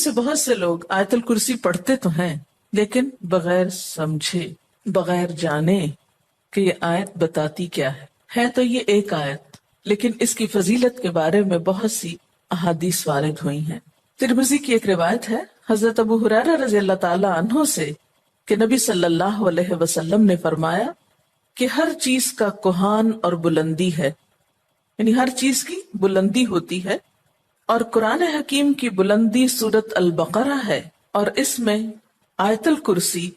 سے بہت سے لوگ آیت الکرسی پڑھتے تو ہیں لیکن بغیر سمجھے، بغیر جانے کہ یہ آیت بتاتی کیا ہے تو یہ ایک آیت، لیکن اس کی فضیلت کے بارے میں بہت سی احادیث وارد ہوئی ہیں۔ ترمذی کی ایک روایت ہے حضرت ابو ہریرہ رضی اللہ تعالی عنہ سے کہ نبی صلی اللہ علیہ وسلم نے فرمایا کہ ہر چیز کا کوہان اور بلندی ہے، یعنی ہر چیز کی بلندی ہوتی ہے، اور قرآن حکیم کی بلندی سورت البقرہ ہے، اور اس میں آیت الکرسی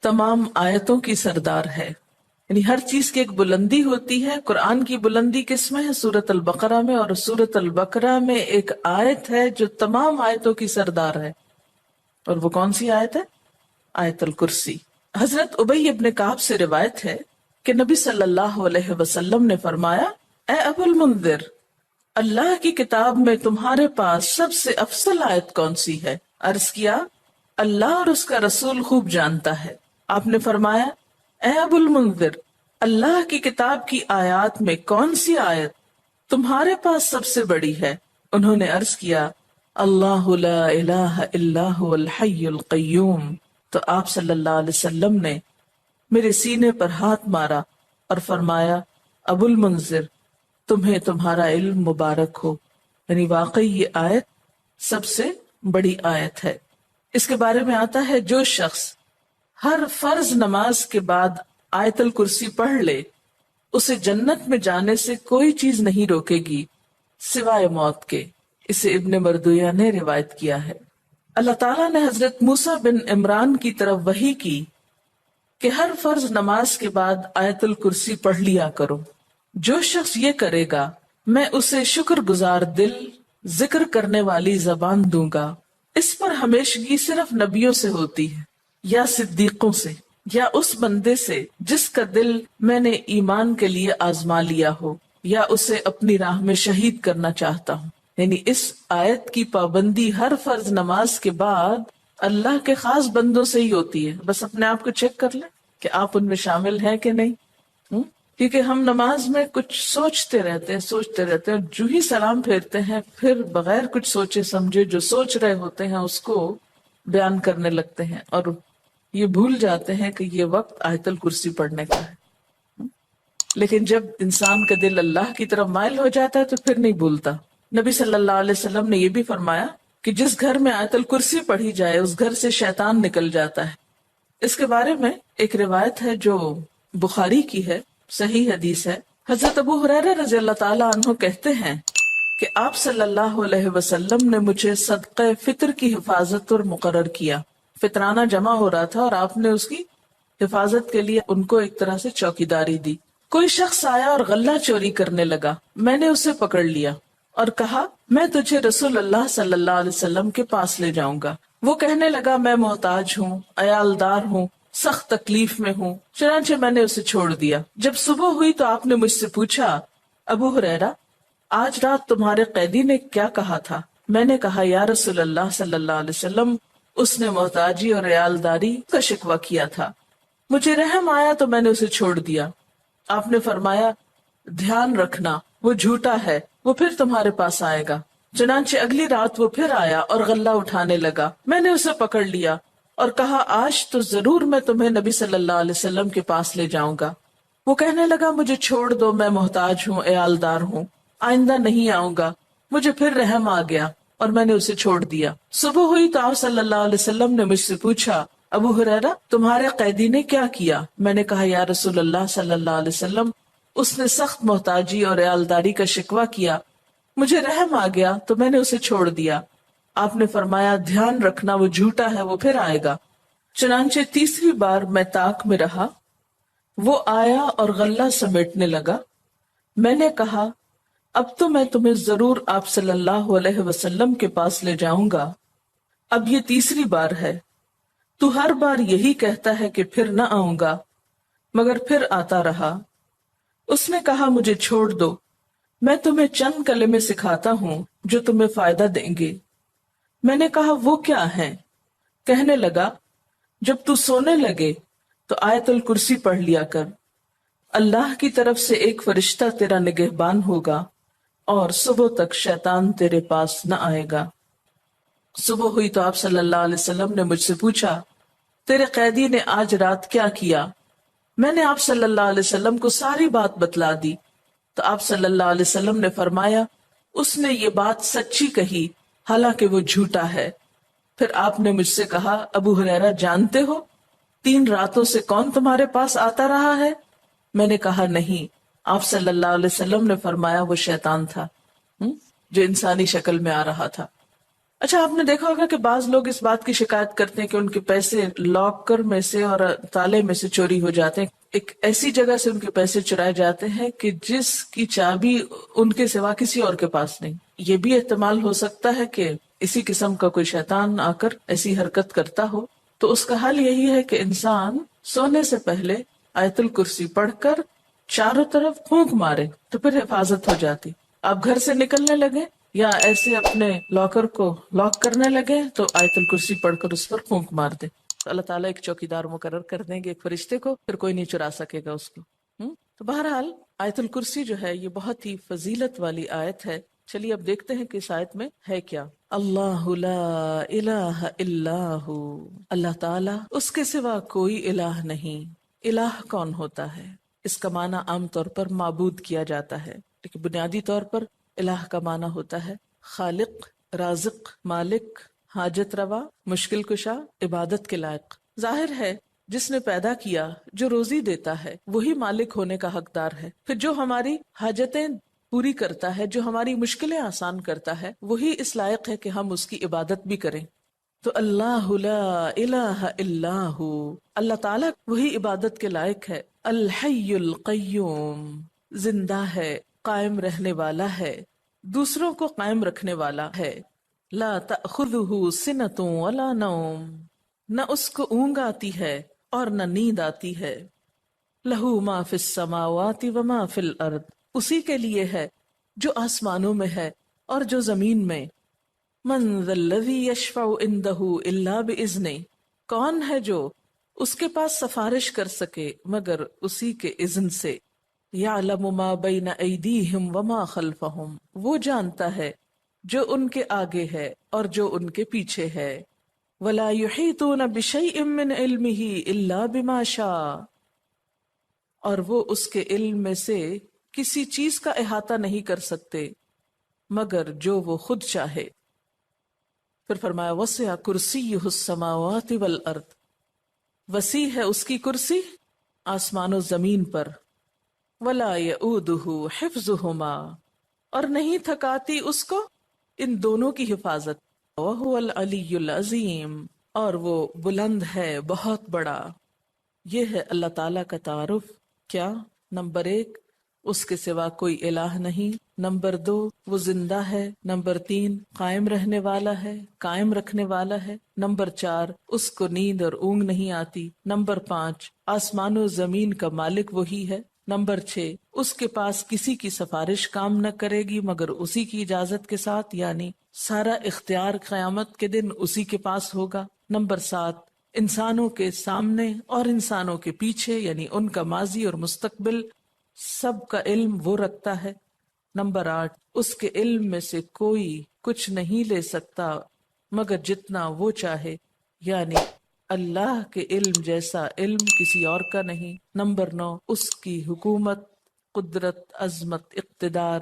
تمام آیتوں کی سردار ہے۔ یعنی ہر چیز کی ایک بلندی ہوتی ہے۔ قرآن کی بلندی کس میں ہے؟ سورت البقرہ میں، اور سورت البقرہ میں ایک آیت ہے جو تمام آیتوں کی سردار ہے، اور وہ کون سی آیت ہے؟ آیت الکرسی۔ حضرت ابی ابن کعب سے روایت ہے کہ نبی صلی اللہ علیہ وسلم نے فرمایا، اے ابو المنذر، اللہ کی کتاب میں تمہارے پاس سب سے افضل آیت کون سی ہے؟ عرض کیا، اللہ اور اس کا رسول خوب جانتا ہے۔ آپ نے فرمایا، اے ابو المنذر، اللہ کی کتاب کی آیات میں کون سی آیت تمہارے پاس سب سے بڑی ہے؟ انہوں نے عرض کیا، اللہ لا الہ الا هو الحی القیوم۔ تو آپ صلی اللہ علیہ وسلم نے میرے سینے پر ہاتھ مارا اور فرمایا، ابو المنذر، تمہیں تمہارا علم مبارک ہو، یعنی واقعی یہ آیت سب سے بڑی آیت ہے۔ اس کے بارے میں آتا ہے، جو شخص ہر فرض نماز کے بعد آیت الکرسی پڑھ لے، اسے جنت میں جانے سے کوئی چیز نہیں روکے گی سوائے موت کے۔ اسے ابن مردویہ نے روایت کیا ہے۔ اللہ تعالیٰ نے حضرت موسیٰ بن عمران کی طرف وحی کی کہ ہر فرض نماز کے بعد آیت الکرسی پڑھ لیا کرو۔ جو شخص یہ کرے گا میں اسے شکر گزار دل، ذکر کرنے والی زبان دوں گا۔ اس پر ہمیشگی صرف نبیوں سے ہوتی ہے، یا صدیقوں سے، یا اس بندے سے جس کا دل میں نے ایمان کے لیے آزما لیا ہو، یا اسے اپنی راہ میں شہید کرنا چاہتا ہوں۔ یعنی اس آیت کی پابندی ہر فرض نماز کے بعد اللہ کے خاص بندوں سے ہی ہوتی ہے۔ بس اپنے آپ کو چیک کر لیں کہ آپ ان میں شامل ہیں کہ نہیں۔ کیونکہ ہم نماز میں کچھ سوچتے رہتے ہیں، اور جو ہی سلام پھیرتے ہیں پھر بغیر کچھ سوچے سمجھے جو سوچ رہے ہوتے ہیں اس کو بیان کرنے لگتے ہیں، اور یہ بھول جاتے ہیں کہ یہ وقت آیت الکرسی پڑھنے کا ہے۔ لیکن جب انسان کا دل اللہ کی طرف مائل ہو جاتا ہے تو پھر نہیں بھولتا۔ نبی صلی اللہ علیہ وسلم نے یہ بھی فرمایا کہ جس گھر میں آیت الکرسی پڑھی جائے اس گھر سے شیطان نکل جاتا ہے۔ اس کے بارے میں ایک روایت ہے جو بخاری کی ہے، صحیح حدیث ہے۔ حضرت ابو ہریرہ رضی اللہ تعالی عنہ کہتے ہیں کہ آپ صلی اللہ علیہ وسلم نے مجھے صدقہ فطر کی حفاظت پر مقرر کیا۔ فطرانہ جمع ہو رہا تھا اور آپ نے اس کی حفاظت کے لیے ان کو ایک طرح سے چوکیداری دی۔ کوئی شخص آیا اور غلہ چوری کرنے لگا، میں نے اسے پکڑ لیا اور کہا، میں تجھے رسول اللہ صلی اللہ علیہ وسلم کے پاس لے جاؤں گا۔ وہ کہنے لگا، میں محتاج ہوں، عیالدار ہوں، سخت تکلیف میں ہوں۔ چنانچہ میں نے اسے چھوڑ دیا۔ جب صبح ہوئی تو آپ نے مجھ سے پوچھا، ابو ہریرہ، آج رات تمہارے قیدی نے کیا کہا تھا؟ میں نے کہا، یا رسول اللہ صلی اللہ علیہ وسلم، اس نے محتاجی اور عیالداری کا شکوہ کیا تھا، مجھے رحم آیا تو میں نے اسے چھوڑ دیا۔ آپ نے فرمایا، دھیان رکھنا، وہ جھوٹا ہے، وہ پھر تمہارے پاس آئے گا۔ چنانچہ اگلی رات وہ پھر آیا اور غلہ اٹھانے لگا، میں نے اسے پکڑ لیا اور کہا، آج تو ضرور میں تمہیں نبی صلی اللہ علیہ وسلم کے پاس لے جاؤں گا۔ وہ کہنے لگا، مجھے چھوڑ دو، میں محتاج ہوں، عیالدار ہوں، آئندہ نہیں آؤں گا۔ مجھے پھر رحم آ گیا اور میں نے اسے چھوڑ دیا۔ صبح ہوئی تو آپ صلی اللہ علیہ وسلم نے مجھ سے پوچھا، ابو ہریرہ، تمہارے قیدی نے کیا کیا؟ میں نے کہا، یا رسول اللہ صلی اللہ علیہ وسلم، اس نے سخت محتاجی اور عیالداری کا شکوہ کیا، مجھے رحم آ گیا تو میں نے اسے چھوڑ دیا۔ آپ نے فرمایا، دھیان رکھنا، وہ جھوٹا ہے، وہ پھر آئے گا۔ چنانچہ تیسری بار میں طاق میں رہا، وہ آیا اور غلہ سمیٹنے لگا۔ میں نے کہا، اب تو میں تمہیں ضرور آپ صلی اللہ علیہ وسلم کے پاس لے جاؤں گا، اب یہ تیسری بار ہے، تو ہر بار یہی کہتا ہے کہ پھر نہ آؤں گا، مگر پھر آتا رہا۔ اس نے کہا، مجھے چھوڑ دو، میں تمہیں چند کلمے سکھاتا ہوں جو تمہیں فائدہ دیں گے۔ میں نے کہا، وہ کیا ہیں؟ کہنے لگا، جب تو سونے لگے تو آیت الکرسی پڑھ لیا کر، اللہ کی طرف سے ایک فرشتہ تیرا نگہبان ہوگا اور صبح تک شیطان تیرے پاس نہ آئے گا۔ صبح ہوئی تو آپ صلی اللہ علیہ وسلم نے مجھ سے پوچھا تیرے قیدی نے آج رات کیا کیا؟ میں نے آپ صلی اللہ علیہ وسلم کو ساری بات بتلا دی تو آپ صلی اللہ علیہ وسلم نے فرمایا اس نے یہ بات سچی کہی حالانکہ وہ جھوٹا ہے۔ پھر آپ نے مجھ سے کہا ابو ہریرہ جانتے ہو 3 راتوں سے کون تمہارے پاس آتا رہا ہے؟ میں نے کہا نہیں۔ آپ صلی اللہ علیہ وسلم نے فرمایا وہ شیطان تھا جو انسانی شکل میں آ رہا تھا۔ اچھا آپ نے دیکھا ہوگا کہ بعض لوگ اس بات کی شکایت کرتے ہیں کہ ان کے پیسے لاکر میں سے اور تالے میں سے چوری ہو جاتے ہیں، ایک ایسی جگہ سے ان کے پیسے چرائے جاتے ہیں کہ جس کی چابی ان کے سوا کسی اور کے پاس نہیں۔ یہ بھی احتمال ہو سکتا ہے کہ اسی قسم کا کوئی شیطان آ کر ایسی حرکت کرتا ہو، تو اس کا حل یہی ہے کہ انسان سونے سے پہلے آیت الکرسی پڑھ کر چاروں طرف پھونک مارے تو پھر حفاظت ہو جاتی۔ آپ گھر سے نکلنے لگے یا ایسے اپنے لاکر کو لاک کرنے لگے تو آیت الکرسی پڑھ کر اس پر پھونک مار دے، تو اللہ تعالیٰ ایک چوکیدار مقرر کر دیں گے، ایک فرشتے کو، پھر کوئی نہیں چرا سکے گا اس کو۔ تو بہرحال آیت الکرسی جو ہے یہ بہت ہی فضیلت والی آیت ہے۔ چلیے اب دیکھتے ہیں کہ اس آیت میں ہے کیا۔ اللہ لا الہ الا ہو، اللہ تعالیٰ اس کے سوا کوئی الہ نہیں۔ الہ کون ہوتا ہے؟ اس کا معنی عام طور پر معبود کیا جاتا ہے، لیکن بنیادی طور پر الہ کا معنی ہوتا ہے خالق، رازق، مالک، حاجت روا، مشکل کشا، عبادت کے لائق۔ ظاہر ہے جس نے پیدا کیا، جو روزی دیتا ہے، وہی مالک ہونے کا حقدار ہے۔ پھر جو ہماری حاجتیں پوری کرتا ہے، جو ہماری مشکلیں آسان کرتا ہے، وہی اس لائق ہے کہ ہم اس کی عبادت بھی کریں۔ تو اللہ لا الہ الا ہو، اللہ تعالیٰ وہی عبادت کے لائق ہے۔ الحی القیوم، زندہ ہے، قائم رہنے والا ہے، دوسروں کو قائم رکھنے والا ہے۔ لا تأخذہ سنۃ ولا نوم، نہ اس کو اونگ آتی ہے اور نہ نیند آتی ہے۔ لہو ما فی السماوات وما فی الارض، اسی کے لیے ہے جو آسمانوں میں ہے اور جو زمین میں۔ من ذا الذی یشفع عندہ الا باذنہ، کون ہے جو اس کے پاس سفارش کر سکے مگر اسی کے اذن سے۔ یعلم ما بین ایدیہم وما خلفہم، وہ جانتا ہے جو ان کے آگے ہے اور جو ان کے پیچھے ہے۔ ولا یحیطون بشیء من علمہ الا بما شاء، اور وہ اس کے علم میں سے کسی چیز کا احاطہ نہیں کر سکتے مگر جو وہ خود چاہے۔ پھر فرمایا وسع کرسیہ السماوات والارض، وسیع ہے اس کی کرسی آسمان و زمین پر۔ ولا یؤودہ حفظہما، اور نہیں تھکاتی اس کو ان دونوں کی حفاظت۔ وہو العلی العظیم، اور وہ بلند ہے، بہت بڑا۔ یہ ہے اللہ تعالیٰ کا تعارف۔ کیا؟ نمبر 1، اس کے سوا کوئی الہ نہیں۔ نمبر 2، وہ زندہ ہے۔ نمبر 3، قائم رہنے والا ہے، قائم رکھنے والا ہے۔ نمبر 4، اس کو نیند اور اونگ نہیں آتی۔ نمبر 5، آسمان و زمین کا مالک وہی ہے۔ نمبر 6، اس کے پاس کسی کی سفارش کام نہ کرے گی مگر اسی کی اجازت کے ساتھ، یعنی سارا اختیار قیامت کے دن اسی کے پاس ہوگا۔ نمبر 7، انسانوں کے سامنے اور انسانوں کے پیچھے، یعنی ان کا ماضی اور مستقبل سب کا علم وہ رکھتا ہے۔ نمبر 8، اس کے علم میں سے کوئی کچھ نہیں لے سکتا مگر جتنا وہ چاہے، یعنی اللہ کے علم جیسا علم کسی اور کا نہیں۔ نمبر 9، اس کی حکومت، قدرت، عظمت، اقتدار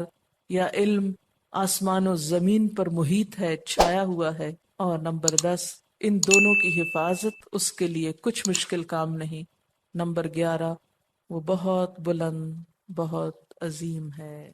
یا علم آسمان و زمین پر محیط ہے، چھایا ہوا ہے۔ اور نمبر 10، ان دونوں کی حفاظت اس کے لیے کچھ مشکل کام نہیں۔ نمبر 11، وہ بہت بلند، بہت عظیم ہے۔